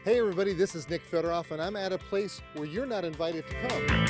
Hey everybody, this is Nick Federoff, and I'm at a place where you're not invited to come.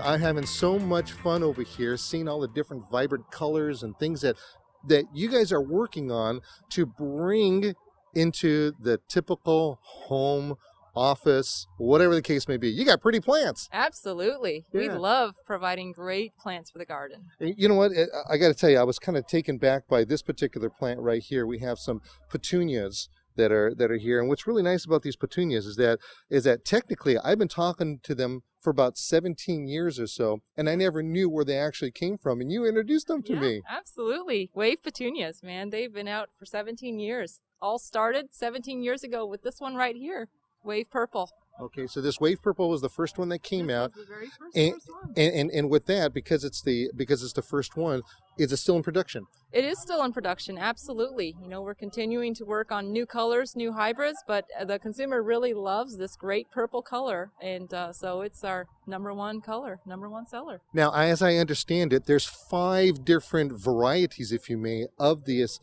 I'm having so much fun over here, seeing all the different vibrant colors and things that you guys are working on to bring into the typical home, office, whatever the case may be. You got pretty plants. Absolutely. Yeah. We love providing great plants for the garden. You know what? I got to tell you, I was kind of taken back by this particular plant right here. We have some petunias that are here, and what's really nice about these petunias is that technically I've been talking to them for about 17 years or so, and I never knew where they actually came from, and you introduced them to me. Absolutely. Wave petunias, man. They've been out for 17 years. All started 17 years ago with this one right here, Wave Purple. Okay, so this Wave Purple was the first one that came out. Was the very first one. And with that, because it's the first one, is it still in production? It is still in production, absolutely. You know, we're continuing to work on new colors, new hybrids, but the consumer really loves this great purple color, and so it's our #1 color, #1 seller. Now, as I understand it, there's 5 different varieties, if you may, of this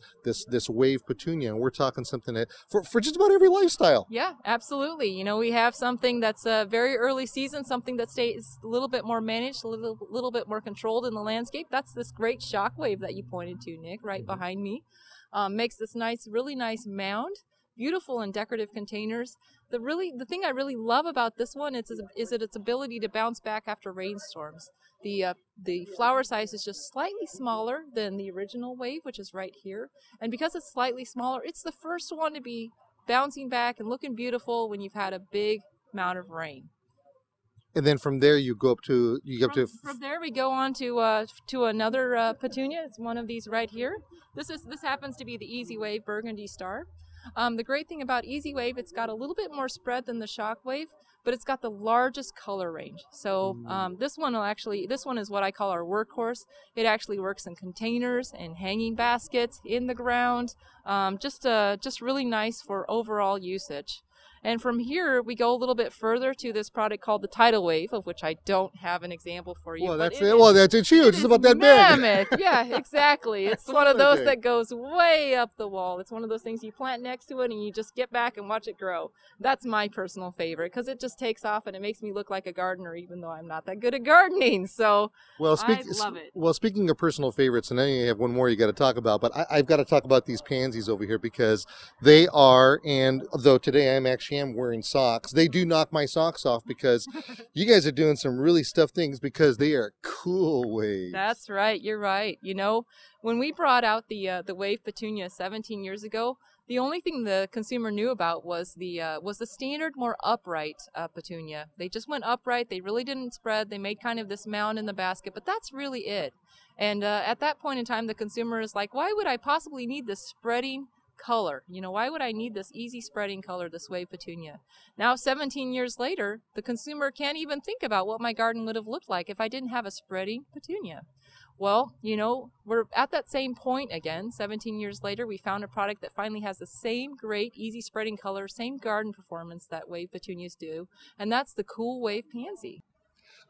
Wave petunia, and we're talking something that for just about every lifestyle. Yeah, absolutely. You know, we have something that's a very early season, something that stays a little bit more managed, a little bit more controlled in the landscape. That's this great shockwave that you pointed to, Nick, right behind me. Makes this really nice mound, beautiful and decorative containers. The thing I really love about this one is its ability to bounce back after rainstorms. The flower size is just slightly smaller than the original Wave, which is right here. And because it's slightly smaller, it's the first one to be bouncing back and looking beautiful when you've had a big amount of rain. And then from there you go up to From there we go on to another petunia. It's one of these right here. This happens to be the Easy Wave Burgundy Star. The great thing about Easy Wave, it's got a little bit more spread than the Shockwave, but it's got the largest color range. So this one is what I call our workhorse. It actually works in containers and hanging baskets, in the ground, just really nice for overall usage. And from here, we go a little bit further to this product called the Tidal Wave, of which I don't have an example for you. Well, that's it. Well, it's huge. It's about that mammoth. big. Yeah, exactly. It's one of those that goes way up the wall. It's one of those things you plant next to it and you just get back and watch it grow. That's my personal favorite because it just takes off and it makes me look like a gardener, even though I'm not that good at gardening. So I love it. Well, speaking of personal favorites, and then you have one more you got to talk about, but I've got to talk about these pansies over here because they are, and though today I am wearing socks, they do knock my socks off because you guys are doing some really stuffed things because they are cool waves. That's right. You're right. You know, when we brought out the Wave petunia 17 years ago, the only thing the consumer knew about was the standard, more upright petunia. They just went upright. They really didn't spread. They made kind of this mound in the basket, but that's really it. And at that point in time, the consumer is like, why would I possibly need this spreading color? You know, why would I need this easy spreading color, this Wave petunia? Now, 17 years later, the consumer can't even think about what my garden would have looked like if I didn't have a spreading petunia. Well, you know, we're at that same point again. 17 years later, we found a product that finally has the same great, easy spreading color, same garden performance that Wave petunias do, and that's the Cool Wave Pansy.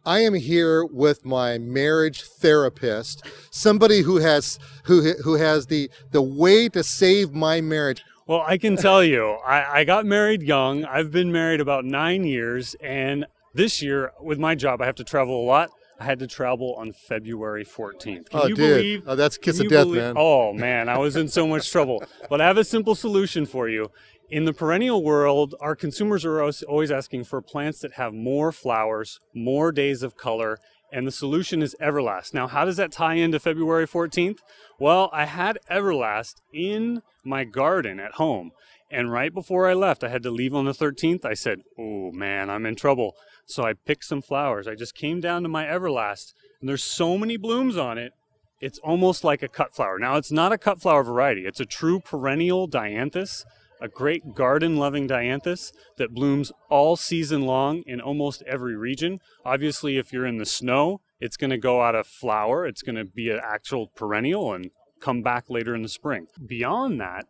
I am here with my marriage therapist, somebody who has the way to save my marriage. Well, I can tell you, I got married young. I've been married about 9 years, and this year with my job, I have to travel a lot. I had to travel on February 14th. Can you believe? Oh, that's a kiss of death, man. Oh, man, I was in so much trouble. But I have a simple solution for you. In the perennial world, our consumers are always asking for plants that have more flowers, more days of color, and the solution is Everlast. Now, how does that tie into February 14th? Well, I had Everlast in my garden at home, and right before I left, I had to leave on the 13th. I said, oh man, I'm in trouble. So I picked some flowers. I just came down to my Everlast, and there's so many blooms on it, it's almost like a cut flower. Now, it's not a cut flower variety. It's a true perennial dianthus. a great garden-loving dianthus that blooms all season long in almost every region. Obviously, if you're in the snow, it's going to go out of flower. It's going to be an actual perennial and come back later in the spring. Beyond that,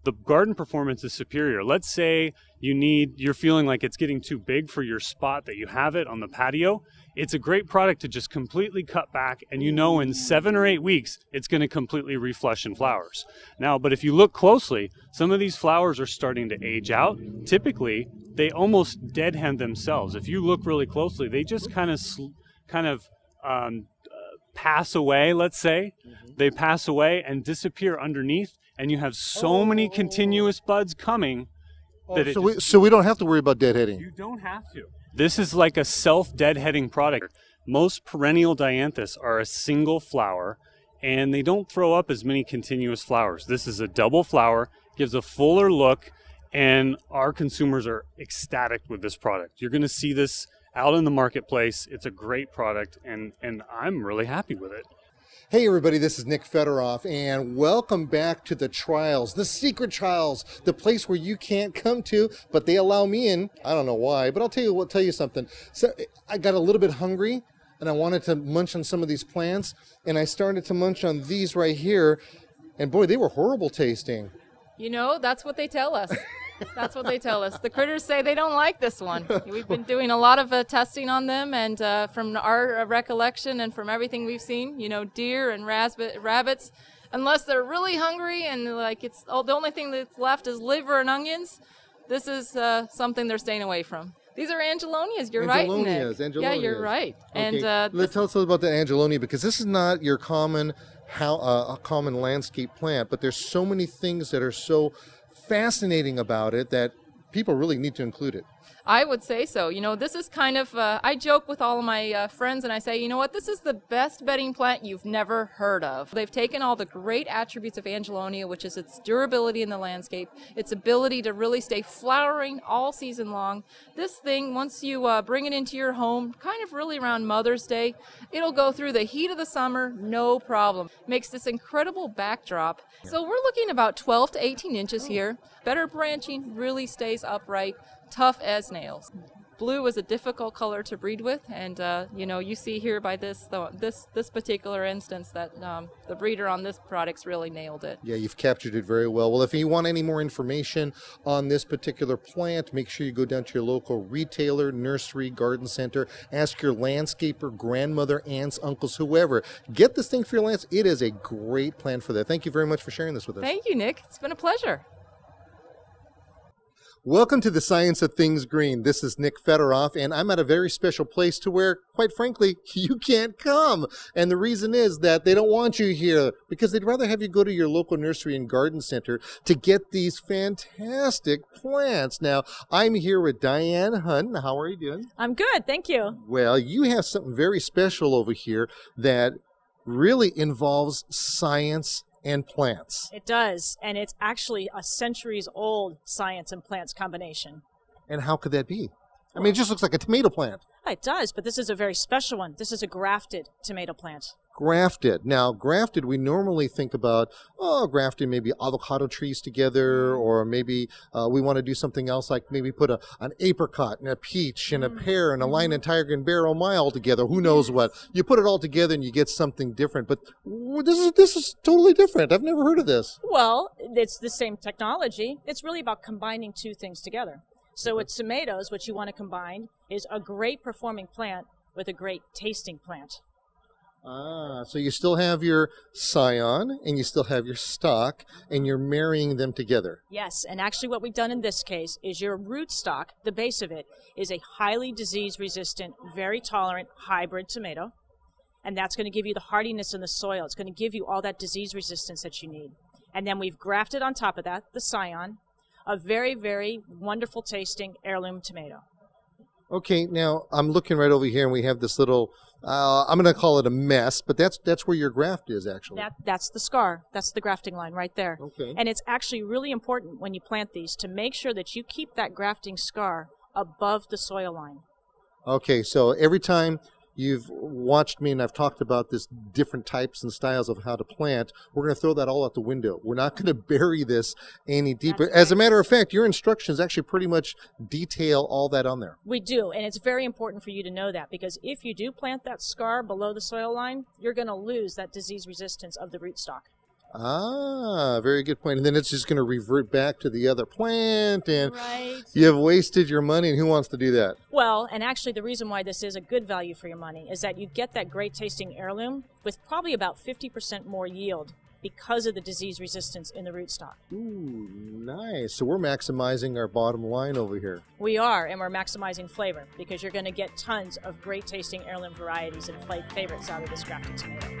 the garden performance is superior. Let's say you're feeling like it's getting too big for your spot that you have it on the patio. It's a great product to just completely cut back, and you know in 7 or 8 weeks, it's going to completely reflush in flowers. Now, but if you look closely, some of these flowers are starting to age out. Typically, they almost deadhead themselves. If you look really closely, they just kind of pass away, let's say. They pass away and disappear underneath, and you have so many continuous buds coming that so we don't have to worry about deadheading. You don't have to. This is like a self-deadheading product. Most perennial dianthus are a single flower, and they don't throw up as many continuous flowers. This is a double flower, gives a fuller look, and our consumers are ecstatic with this product. You're going to see this out in the marketplace. It's a great product, and I'm really happy with it. Hey everybody, this is Nick Federoff, and welcome back to the trials, the secret trials, the place where you can't come to, but they allow me in. I don't know why, but I'll tell you something. So I got a little bit hungry, and I wanted to munch on some of these plants, and I started to munch on these right here, and boy, they were horrible tasting. You know, that's what they tell us. That's what they tell us. The critters say they don't like this one. We've been doing a lot of testing on them, and from our recollection and from everything we've seen, you know, deer and rabbits, unless they're really hungry and like the only thing that's left is liver and onions, this is something they're staying away from. These are Angelonias. You're right, Nick. Angelonias. Yeah, you're right. Okay. And let's tell us about the Angelonia, because this is not your common landscape plant, but there's so many things that are so fascinating about it that people really need to include it. I would say so. You know, this is kind of, I joke with all of my friends and I say, you know what, this is the best bedding plant you've never heard of. They've taken all the great attributes of Angelonia, which is its durability in the landscape, its ability to really stay flowering all season long. This thing, once you bring it into your home, kind of really around Mother's Day, it'll go through the heat of the summer, no problem. Makes this incredible backdrop. So we're looking about 12 to 18 inches here. Better branching, really stays upright. Tough as nails. Blue is a difficult color to breed with, and you know, you see here by this particular instance that the breeder on this product's really nailed it. Yeah, you've captured it very well. Well, if you want any more information on this particular plant, make sure you go down to your local retailer, nursery, garden center, ask your landscaper, grandmother, aunts, uncles, whoever. Get this thing for your lands. It is a great plant for that. Thank you very much for sharing this with us. Thank you, Nick. It's been a pleasure. Welcome to the Science of Things Green. This is Nick Federoff, and I'm at a very special place to where, quite frankly, you can't come. And the reason is that they don't want you here because they'd rather have you go to your local nursery and garden center to get these fantastic plants. Now, I'm here with Diane Hunt. How are you doing? I'm good, thank you. Well, you have something very special over here that really involves science and plants. It does, and it's actually a centuries-old science and plants combination. And how could that be? I mean, it just looks like a tomato plant. It does, but this is a very special one. This is a grafted tomato plant. Grafted. Now, grafted, we normally think about, grafting maybe avocado trees together, or maybe we want to do something else, like maybe put an apricot and a peach and a pear and a lion and tiger and bear, oh my, all together. Who knows what? You put it all together and you get something different. But this is totally different. I've never heard of this. Well, it's the same technology. It's really about combining two things together. So with tomatoes, what you want to combine is a great performing plant with a great tasting plant. So you still have your scion and you still have your stock, and you're marrying them together. Yes, and actually what we've done in this case is your rootstock, the base of it, is a highly disease-resistant, very tolerant hybrid tomato, and that's going to give you the hardiness in the soil. It's going to give you all that disease resistance that you need. And then we've grafted on top of that the scion, a very, very wonderful tasting heirloom tomato. Okay, now I'm looking right over here, and we have this little, I'm going to call it a mess, but that's where your graft is, actually. That's the scar. That's the grafting line right there. Okay. And it's actually really important when you plant these to make sure that you keep that grafting scar above the soil line. Okay, so every time you've watched me and I've talked about this different types and styles of how to plant, we're going to throw that all out the window. We're not going to bury this any deeper. As a matter of fact, your instructions actually pretty much detail all that on there. We do, and it's very important for you to know that, because if you do plant that scar below the soil line, you're going to lose that disease resistance of the rootstock. Ah, very good point. And then it's just going to revert back to the other plant, and Right. you've wasted your money, and who wants to do that? Well, and actually the reason why this is a good value for your money is that you get that great tasting heirloom with probably about 50% more yield because of the disease resistance in the rootstock. Ooh, nice. So we're maximizing our bottom line over here. We are, and we're maximizing flavor because you're going to get tons of great tasting heirloom varieties and favorites out of this grafted tomato.